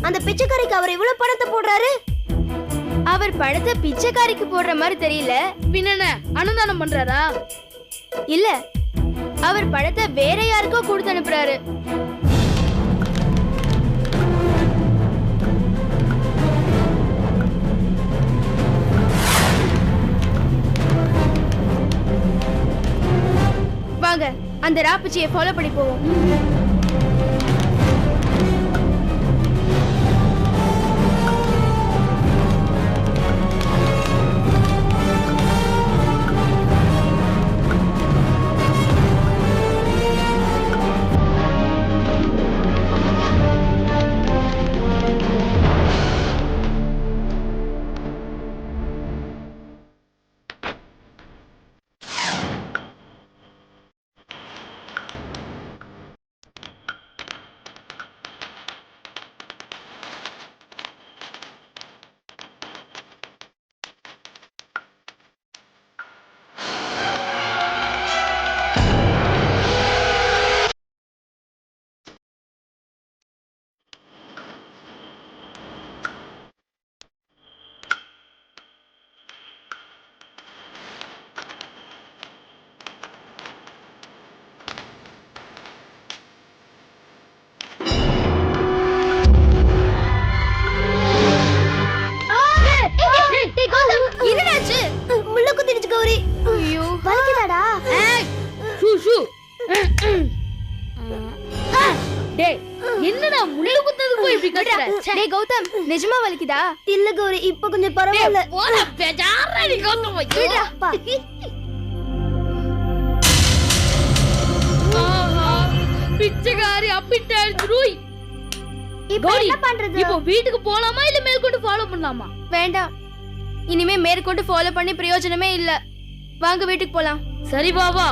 அந்த பிச்சைக்காரிக்கு அவர் இவ்வளவு பணத்தை போடுறாரு? அவர் பணத்தை பிச்சைக்காரிக்கு போடுற மாதிரி தெரியல. பின்ன அன்னதானம் பண்றாரா? இல்ல, அவர் பணத்தை வேற யாருக்கோ கொடுத்து அனுப்புறாரு. வாங்க அந்த ராப்பச்சியை ஃபாலோ பண்ணி போவோம். என்னடா முள்ளு குத்துறதுக்கு இப்படி கட்டற? டேய் கௌதம், நிஜமா வலிக்குதா? இல்ல கௌரி, இப்ப கொஞ்சம் பரவாயில்ல. போடா பேஜாரா நீ கௌதம் விடுடா. பிச்சைக்காரி அப்பிட்டாச்சு ரூய். இப்போ என்ன பண்றது? இப்போ வீட்டுக்கு போலாமா இல்ல மேற்கொண்டு ஃபாலோ பண்ணலாமா? வேண்டாம், இனிமே மேற்கொண்டு ஃபாலோ பண்ணி பிரயோஜனமே இல்ல. வாங்க வீட்டுக்கு போலாம். சரி பாபா.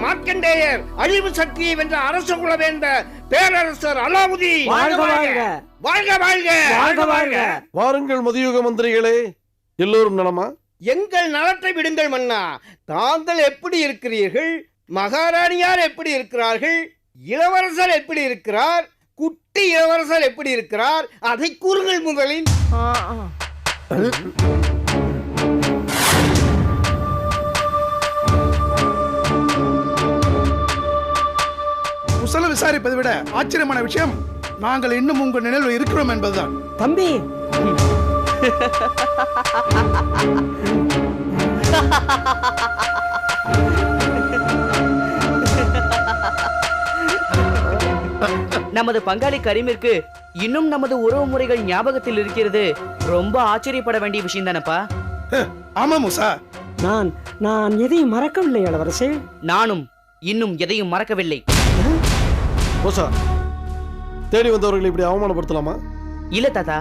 மார்க்கண்டேயர் அழிவு சக்தியை வென்ற அரச குலவேந்த பேரரசர் அலாவுதீன் வாழ்க வாழ்க வாழ்க வாழ்க வாழ்க வாழ்க. வாருங்கள் மதியுக மந்திரிகளே, எல்லோரும் நலமா? எங்கள் நலத்தை விடுங்கள் மன்னா. தாங்கள் எப்படி இருக்கிறீர்கள்? மகாராணியார் எப்படி இருக்கிறார்கள்? இளவரசர் எப்படி இருக்கிறார்? குட்டி இளவரசர் எப்படி இருக்கிறார்? அதை கூறுங்கள் முதலில். குசல விசாரிப்பதை விட ஆச்சரியமான விஷயம், நாங்கள் இன்னும் உங்கள் நினைவில் இருக்கிறோம் என்பதுதான். தம்பி, நமது பங்காளி கரீமிற்கு இன்னும் நமது உறவு முறைகள் ஞாபகத்தில் இருக்கிறது. ரொம்ப ஆச்சரியப்பட வேண்டிய விஷயம் தானப்பா. ஆமா மூசா, நான் எதையும் மறக்கவில்லை இளவரசே. நானும் இன்னும் எதையும் மறக்கவில்லை. மூசா, தேடி வந்தவர்களை இப்படி அவமானப்படுத்தலாமா? இல்ல தாத்தா,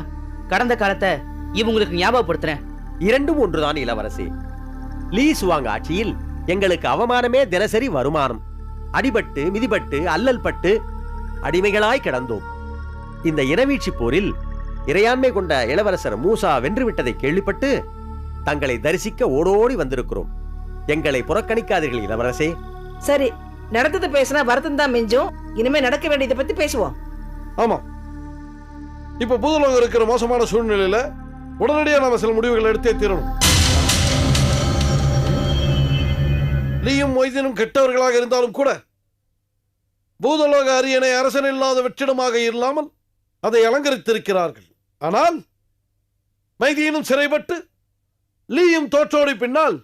கடந்த காலத்தை இவங்களுக்கு ஞாபகப்படுத்துறேன். இரண்டும் ஒன்றுதான் இளவரசி. லீ சுவாங் ஆட்சியில் எங்களுக்கு அவமானமே தினசரி வருமானம். அடிபட்டு மிதிபட்டு அல்லல் பட்டு அடிமைகளாய் கிடந்தோம். இந்த இனவீழ்ச்சி போரில் இறையாண்மை கொண்ட இளவரசர் மூசா வென்றுவிட்டதை கேள்விப்பட்டு தங்களை தரிசிக்க ஓடோடி வந்திருக்கிறோம். எங்களை புறக்கணிக்காதீர்கள் இளவரசே. சரி, நடந்தது பேசினா வருத்தம் தான் மிஞ்சும். இனிமே நடக்க வேண்டியதை பத்தி பேசுவோம். ஆமா, இப்ப பூதலோகம் இருக்கிற மோசமான சூழ்நிலையில உடனடியாக நாம சில முடிவுகளை எடுத்தே தீரணும். லீயும் மொய்தீனும் கெட்டவர்களாக இருந்தாலும் கூட பூதலோக அரியணை அரசன் இல்லாத வெற்றிடமாக இல்லாமல் அதை அலங்கரித்திருக்கிறார்கள். ஆனால் மைதீனும் சிறைப்பட்டு லீயும் தோற்றோடி பின்னால்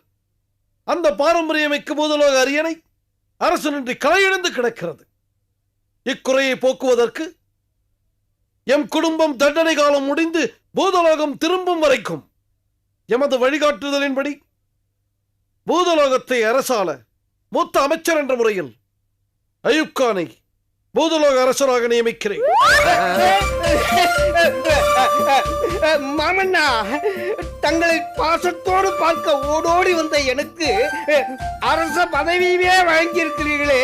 அந்த பாரம்பரியமிக்க பூதலோக அரியணை அரசனின்றி களையிழந்து கிடக்கிறது. இக்குறையை போக்குவதற்கு எம் குடும்பம் தண்டனை காலம் முடிந்து பூதலோகம் திரும்பும் வரைக்கும் எமது வழிகாட்டுதலின்படி பூதலோகத்தை அரசாள மூத்த அமைச்சர் என்ற முறையில் அயூப் கானை பூதலோக அரசராக நியமிக்கிறேன். மாமன்னா, தங்களை பாசத்தோடு பார்க்க ஓடோடி வந்த எனக்கு அரச பதவியே வழங்கியிருக்கிறீர்களே,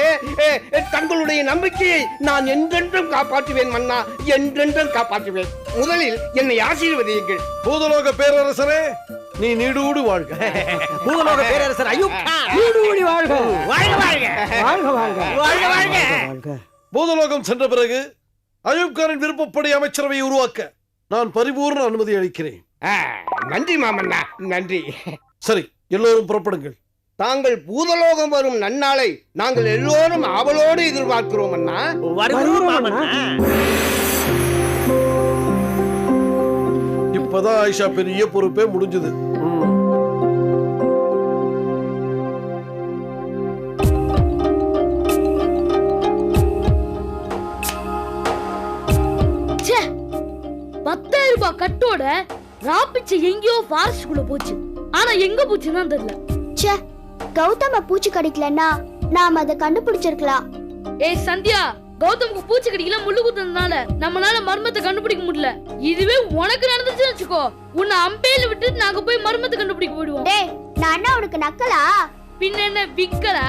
தங்களுடைய நம்பிக்கையை நான் என்றென்றும் காப்பாற்றுவேன் மன்னா, என்றென்றும் காப்பாற்றுவேன். முதலில் என்னை ஆசீர்வதியுங்கள். பூதலோக பேரரசரே, நீ நீடூடு வாழ்க. பூதலோக பேரரசர் அயூப் கான் நீடூடி வாழ்க. வாழ்க வாழ்க வாழ்க வாழ்க. வாழ்க வாழ்க. வாழ்க. பூதலோகம் சென்ற பிறகு அயூப் கானின் விருப்பப்படி அமைச்சரவையை உருவாக்க நான் பரிபூர்ண அனுமதி அளிக்கிறேன். நன்றி மாமன்னா, நன்றி. சரி, எல்லோரும் புறப்படுங்கள். தாங்கள் பூதலோகம் வரும் நன்னாளை நாங்கள் எல்லோரும் ஆவலோடு எதிர்பார்க்கிறோம் அண்ணா. வருகிறோம் மாமன்னா. இப்பதான் ஆயிஷா பெரிய பொறுப்பே முடிஞ்சது. ச்சே, 10,000 ரூபாய் கட்டோட ராப்பிச்சு எங்கேயோ ஃபாரஸ்ட் குள்ள போச்சு. ஆனா எங்க போச்சுன்னு தெரியல. ச்சே, கௌதம பூச்சி கடிக்கலன்னா நாம அதை கண்டுபிடிச்சிருக்கலாம். ஏய் சந்தியா, கௌதமுக்கு பூச்சி கடிக்கல, முள்ளு குத்துனதுனால நம்மளால மர்மத்தை கண்டுபிடிக்க முடியல. இதுவே உனக்கு நடந்துச்சுன்னு வச்சுக்கோ, உன்னை அம்பேல விட்டு நாங்க போய் மர்மத்தை கண்டுபிடிக்க போயிடுவோம். டேய், நான் என்ன உனக்கு நக்கலா? பின்ன என்ன விக்கலா?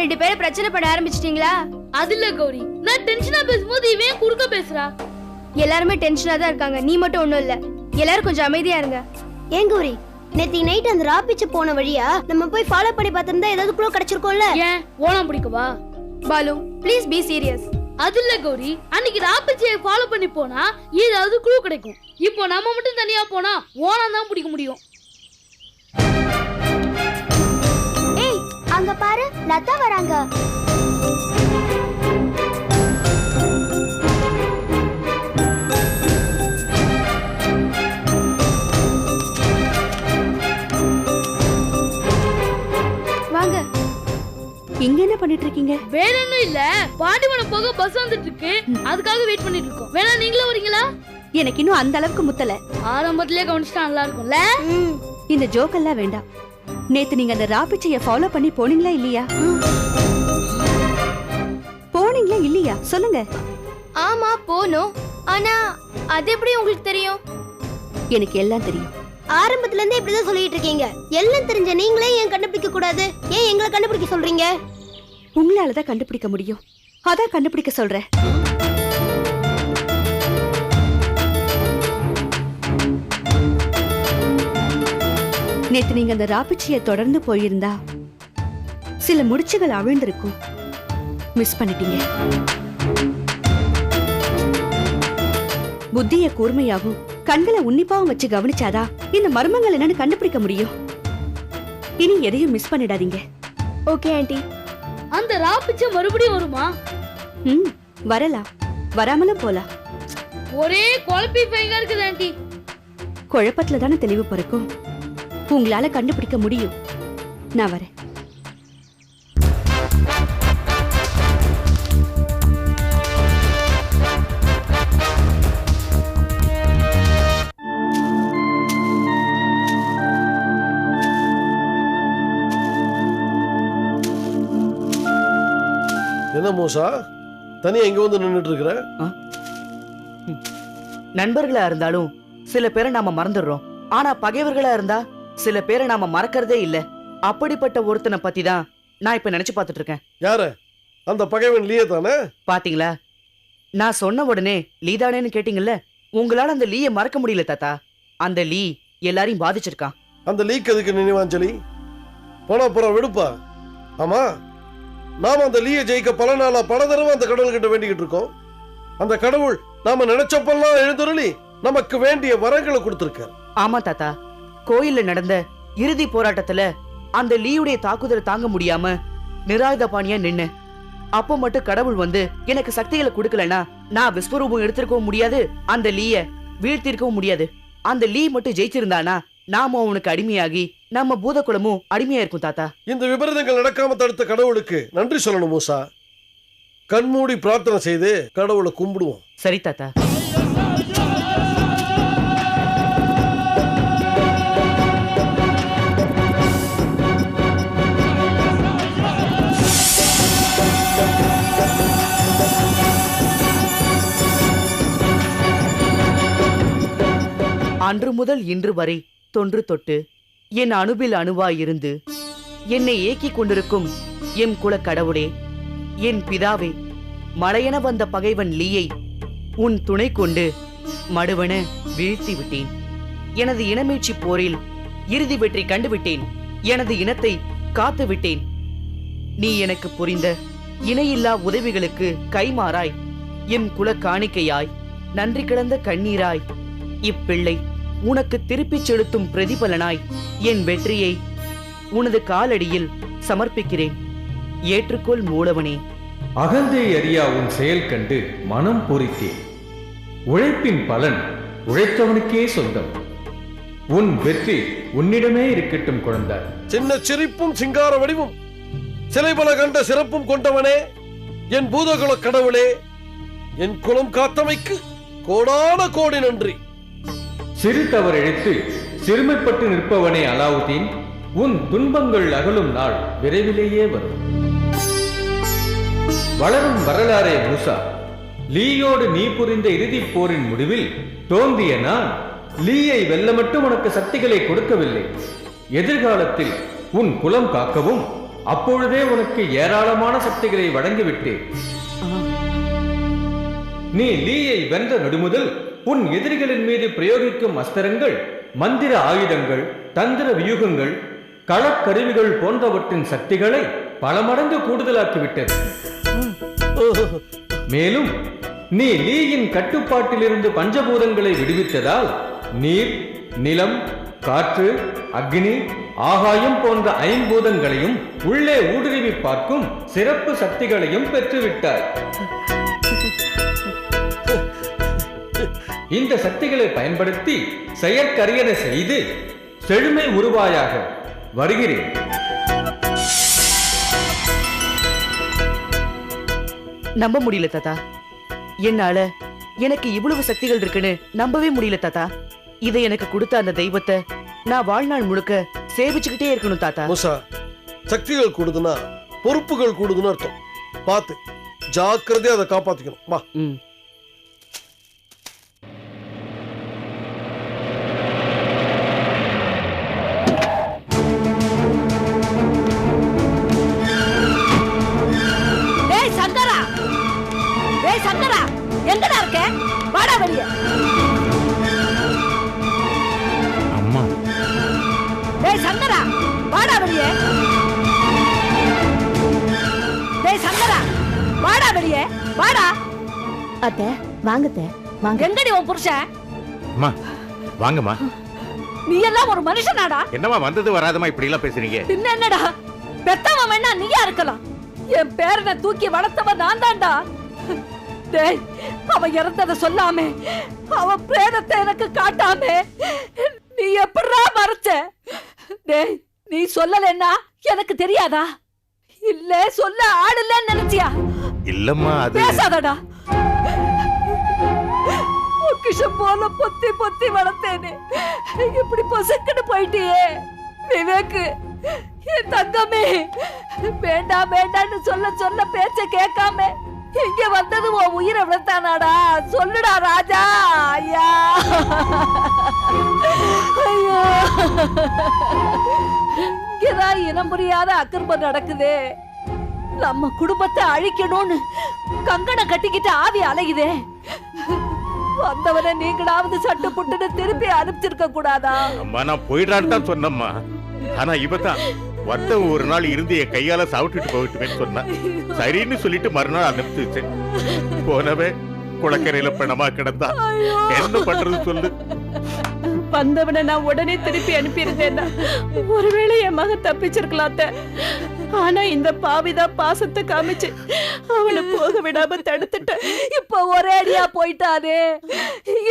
2 பேரும் பிரச்சனை பண்ண ஆரம்பிச்சிட்டீங்களா? அது இல்ல கௌரி, நான் டென்ஷனா பேசும்போது இவன் குறுக்க பேசுறா. எல்லாருமே டென்ஷனா தான் இருக்காங்க, நீ மட்டும் ஒண்ணும் இல்ல. எல்லாரும் கொஞ்சம் அமைதியா இருங்க. ஏன் கௌரி, நேத்து நைட் அந்த ராப்பிச்சு போன வழியா நம்ம போய் ஃபாலோ பண்ணி பார்த்திருந்தா ஏதாவது க்ளூ கிடைச்சிருக்கும்ல? ஏன் ஓணம் பிடிக்கவா? Balu, please be serious. அது இல்ல கௌரி, அன்னைக்கு ராப்பிச்சியை ஃபாலோ பண்ணி போனா ஏதாவது க்ளூ கிடைக்கும். இப்போ நம்ம மட்டும் தனியா போனா ஓணம் தான் பிடிக்க முடியும். ஏய், அங்க பாரு, லதா வராங்க. வாங்க. இங்க என்ன பண்ணிட்டு இருக்கீங்க? வேற ஒண்ணும் இல்ல, பாண்டிவனம் போக பஸ் வந்துட்டு இருக்கு, அதுக்காக வெயிட் பண்ணிட்டு இருக்கோம். வேணா நீங்களும் வரீங்களா? எனக்கு இன்னும் அந்த அளவுக்கு முத்தல. ஆரம்பத்திலே கவனிச்சா நல்லா இருக்கும்ல. இந்த ஜோக் எல்லாம் வேண்டாம். நேத்து நீங்க அந்த ராபிச்சைய ஃபாலோ பண்ணி போனீங்களா இல்லையா? போனீங்களா இல்லையா சொல்லுங்க. ஆமா போனோம், ஆனா அது எப்படி உங்களுக்கு தெரியும்? எனக்கு எல்லாம் தெரியும். ஆரம்பத்துல இருந்தே இப்படிதான் சொல்லிட்டு இருக்கீங்க. எல்லாம் தெரிஞ்ச நீங்களே ஏன் கண்டுபிடிக்க கூடாது? ஏன் எங்களை கண்டுபிடிக்க சொல்றீங்க? உங்களாலதான் கண்டுபிடிக்க முடியும், அதான் கண்டுபிடிக்க சொல்றேன். நேத்து நீங்க அந்த ராப்பிச்சிய தொடர்ந்து போயிருந்தா சில முடிச்சுகள் அவிழ்ந்திருக்கும். மிஸ் பண்ணிட்டீங்க. புத்திய கூர்மையாகும், கண்களை உன்னிப்பாவும் வச்சு கவனிச்சாதான் இந்த மர்மங்கள் என்னன்னு கண்டுபிடிக்க முடியும். இனி எதையும் மிஸ் பண்ணிடாதீங்க. Okay aunty. அந்த ராப்பிச்சை மறுபடியும் வருமா? வரலாம், வராமலும் போலாம். ஒரே குழப்பி பையங்க இருக்குது ஆண்டி. குழப்பத்துல தானே தெளிவு பிறக்கும். உங்களால கண்டுபிடிக்க முடியும். நான் வரேன். என்ன மூசா, தனியா இங்க வந்து நின்னுட்டு இருக்கிற? நண்பர்களா இருந்தாலும் சில பேரை நாம மறந்துடுறோம். ஆனா பகைவர்களா இருந்தா சில பேரை நாம மறக்கிறதே இல்ல. அப்படிப்பட்ட ஒருத்தனை பத்தி தான் நான் இப்ப நினைச்சு பார்த்துட்டு இருக்கேன். யாரு? அந்த பகைவன் லீயே தானே? பாத்தீங்களா, நான் சொன்ன உடனே லீதானேன்னு கேட்டீங்கல்ல. உங்களால அந்த லீயை மறக்க முடியல தாத்தா. அந்த லீ எல்லாரையும் பாதிச்சிருக்கான். அந்த லீக்கு எதுக்கு நினைவாஞ்சலி? போனா புறம் விடுப்பா. ஆமா, நாம அந்த லீயை ஜெயிக்க பல நாளா பல தடவை அந்த கடவுள்கிட்ட வேண்டிக்கிட்டு இருக்கோம். அந்த கடவுள் நாம நினைச்சப்பெல்லாம் எழுந்துருளி நமக்கு வேண்டிய வரங்களை கொடுத்திருக்கார். ஆமா தாத்தா, கோயில்ல நடந்த இறுதி போராட்டத்துல அந்த லீயுடைய தாக்குதலை தாங்க முடியாம நிராயுத பாணியா நின்னு அப்போ மட்டும் கடவுள் வந்து எனக்கு சக்திகளை கொடுக்கலனா நான் விஸ்வரூபம் எடுத்திருக்கவும் முடியாது, அந்த லீய வீழ்த்திருக்கவும் முடியாது. அந்த லீ மட்டும் ஜெயிச்சிருந்தானா நாம அவனுக்கு அடிமையாகி நம்ம பூதகுலமும் அடிமையா இருக்கும் தாத்தா. இந்த விபரீதங்கள் நடக்காம தடுத்த கடவுளுக்கு நன்றி சொல்லணும் மூசா. கண்மூடி பிரார்த்தனை செய்து கடவுளை கும்பிடுவோம். சரி தாத்தா. அன்று முதல் இன்று வரை தொன்று தொட்டு என் அணுவில் அணுவாயிருந்து என்னை ஏக்கிக் கொண்டிருக்கும் எம் குலக் கடவுளே, என் பிதாவே, மழையென வந்த பகைவன் லீயை உன் துணை கொண்டு மடுவென வீழ்த்தி விட்டேன். எனது இனமீட்சி போரில் இறுதி வெற்றி கண்டுவிட்டேன். எனது இனத்தை காத்து விட்டேன். நீ எனக்கு புரிந்த இணையில்லா உதவிகளுக்கு கைமாறாய், எம் குல காணிக்கையாய், நன்றி கிடந்த கண்ணீராய், இப்பிள்ளை உனக்கு திருப்பிச் செலுத்தும் பிரதிபலனாய் என் வெற்றியை உனது காலடியில் சமர்ப்பிக்கிறேன். ஏற்றுக்கொள் மூலவனே. அகந்தை அறியா உன் செயல் கண்டு மனம் பொறித்தேன். உழைப்பின் பலன் உழைத்தவனுக்கே சொந்தம். உன் வெற்றி உன்னிடமே இருக்கட்டும் குழந்தாய். சின்ன சிரிப்பும் சிங்கார வடிவும் சிலை பல கண்ட சிறப்பும் கொண்டவனே, என் பூதகுல கடவுளே, என் குலம் காத்தமைக்கு கோடான கோடி நன்றி. சிறு தவறிழைத்து சிறுமைப்பட்டு நிற்பவனே அலாவுதீன், உன் துன்பங்கள் அகலும் நாள் விரைவிலேயே வரும். வளரும் வரலாறே மூசா, லீயோடு நீ புரிந்த இறுதிப் போரின் முடிவில் தோன்றிய நான் லீயை வெல்ல மட்டும் உனக்கு சக்திகளை கொடுக்கவில்லை. எதிர்காலத்தில் உன் குலம் காக்கவும் அப்பொழுதே உனக்கு ஏராளமான சக்திகளை வழங்கிவிட்டேன். நீ லீயை வென்ற நொடிமுதல் உன் எதிரிகளின் மீது பிரயோகிக்கும் அஸ்திரங்கள், மந்திர ஆயுதங்கள், தந்திர வியூகங்கள், களக்கருவிகள் போன்றவற்றின் சக்திகளை பல மடங்கு கூடுதலாக்கிவிட்டது. மேலும் நீ லீயின் கட்டுப்பாட்டிலிருந்து பஞ்சபூதங்களை விடுவித்ததால் நீர், நிலம், காற்று, அக்னி, ஆகாயம் போன்ற ஐம்பூதங்களையும் உள்ளே ஊடுருவி பார்க்கும் சிறப்பு சக்திகளையும் பெற்றுவிட்டாய். இந்த சக்திகளை பயன்படுத்தி செயற்கரியன செய்து செழுமை உருவாயாக. வருகிறேன். நம்ப முடியல தாத்தா. என்னால எனக்கு இவ்வளவு சக்திகள் இருக்குன்னு நம்பவே முடியல தாத்தா. இதை எனக்கு கொடுத்த அந்த தெய்வத்தை நான் வாழ்நாள் முழுக்க சேவிச்சுக்கிட்டே இருக்கணும் தாத்தா. மூசா, சக்திகள் கூடுதுன்னா பொறுப்புகள் கூடுதுன்னு அர்த்தம். பார்த்து ஜாக்கிரதையா அதை காப்பாத்திக்கணும். வா. எங்கடா இருக்க? வாடா வெளியே. அம்மா. டேய் சங்கரா, வாடா வெளியே. டேய் சங்கரா, வாடா வெளியே. வாடா. அத்தை, வாங்கத்தை. வாங்க. எங்கடி உன் புருஷன்? அம்மா, வாங்கம்மா. நீ எல்லாம் ஒரு மனுஷனாடா? என்னம்மா வந்தது வராதமா இப்படி எல்லாம் பேசுறீங்க? பின்ன என்னடா? பெத்தவன் வேணா நீயா இருக்கலாம். என் பேரனை தூக்கி வளர்த்தவன் நான் தான்டா. டேய், அவன் இறந்ததை சொல்லாமே, அவன் பிரேதத்தை எனக்கு காட்டாமே நீ எப்படா மறைச்ச? டேய், நீ சொல்லலன்னா எனக்கு தெரியாதா? இல்ல சொல்ல ஆடலன்னு நினைச்சியா? இல்லம்மா, அது பேசாதடா. பொக்கிஷம் போல பொத்தி பொத்தி வளர்த்தேனே, இப்படி பொசுக்குன்னு போயிட்டியே. விவேக்கு, என் தங்கமே, வேண்டாம் வேண்டான்னு சொல்ல சொல்ல பேச்ச கேட்காம இங்க வந்தது உன் உயிரை விளத்தானாடா? சொல்லுடா ராஜா. ஐயா, ஐயோ, இங்கதான் இனம் புரியாத அக்கிரமம் நடக்குதே. நம்ம குடும்பத்தை அழிக்கணும்னு கங்கணம் கட்டிக்கிட்டு ஆவி அலையுதே. வந்தவனை நீங்களாவது சட்டு புட்டுன்னு திருப்பி அனுப்பிச்சிருக்க கூடாதா? அம்மா, நான் போயிடான்னு தான் சொன்னம்மா. ஆனா இவதான் வந்தவன் ஒரு நாள் இருந்து என் கையால சாப்பிட்டுட்டு போயிட்டுமேன்னு சொன்னான். சரின்னு சொல்லிட்டு மறுநாள் அனுப்பிச்சு போனவே குளக்கரையில பிணமா கிடந்தா. என்ன பண்றது சொல்லு? வந்தவனை நான் உடனே திருப்பி அனுப்பியிருந்தேன்னா ஒருவேளை என் மகன் தப்பிச்சிருக்கலாத்த. ஆனா இந்த பாவிதான் பாசத்தை காமிச்சு அவனை போக விடாம தடுத்துட்ட. இப்ப ஒரே அடியா போயிட்டானே.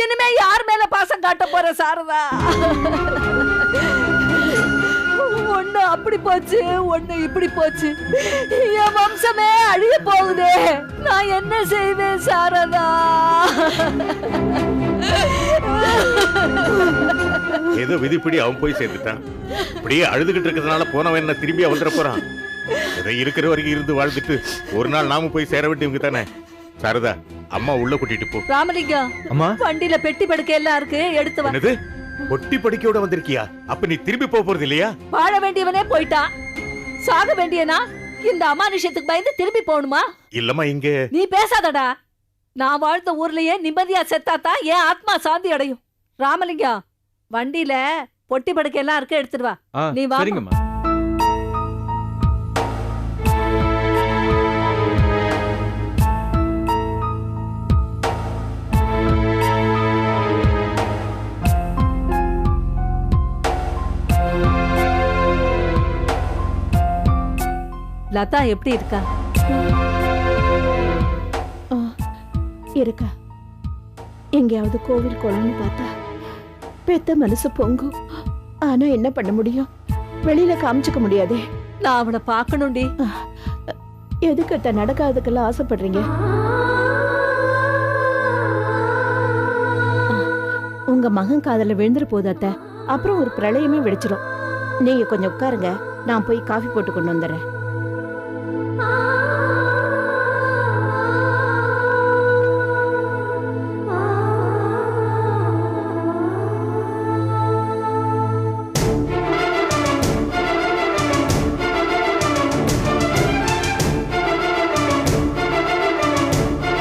இனிமே யார் மேல பாசம் காட்ட போற சாரதா? ஒண்ணு அப்படி போச்சு, ஒண்ணு இப்படி போச்சு. என் வம்சமே அழிய போகுதே. நான் என்ன செய்வேன் சாரதா? ஏதோ விதிப்படி அவன் போய் சேர்ந்துட்டான். இப்படியே அழுதுகிட்டு இருக்கிறதுனால போனவன் என்ன திரும்பி வந்துட போறான்? ஏதோ இருக்கிற வரைக்கும் இருந்து வாழ்ந்துட்டு ஒரு நாள் நாம போய் சேர வேண்டியவங்க தானே. சாரதா, அம்மா உள்ள கூட்டிட்டு போ. ராமலிங்கம், அம்மா, வண்டியில பெட்டி படுக்கை எல்லாம் இருக்கு, எடுத்து வா. ஒட்டி படிக்கையோட வந்திருக்கியா? அப்ப நீ திரும்பி போறது இல்லையா? வாழ வேண்டியவனே போயிட்டான், சாக வேண்டியனா இந்த அமானுஷத்துக்கு பயந்து திரும்பி போகணுமா? இல்லம்மா, இங்க நீ பேசாதடா. நான் வாழ்ந்த ஊர்லயே நிம்மதியா செத்தாதான் என் ஆத்மா சாந்தி அடையும். ராமலிங்கம், வண்டியில பொட்டி படுக்கையெல்லாம் இருக்க எடுத்துட்டு வா. நீ வா. சரிங்கம்மா. லதா எப்படி இருக்கா? இருக்கா. எங்கேயாவது கோவில் குளம்னு பார்த்தா பெத்த மனசு பொங்கும். ஆனா என்ன பண்ண முடியும், வெளியில காமிச்சுக்க முடியாதே. நான் அவனை பார்க்கணும்டி. எதுக்கு அத்தை நடக்காததுக்கெல்லாம் ஆசைப்படுறீங்க? உங்க மகன் காதல விழுந்துரு போது அத்தை, அப்புறம் ஒரு பிரளயமே வெடிச்சிடும். நீங்க கொஞ்சம் உட்காருங்க, நான் போய் காஃபி போட்டு கொண்டு வந்துடுறேன்.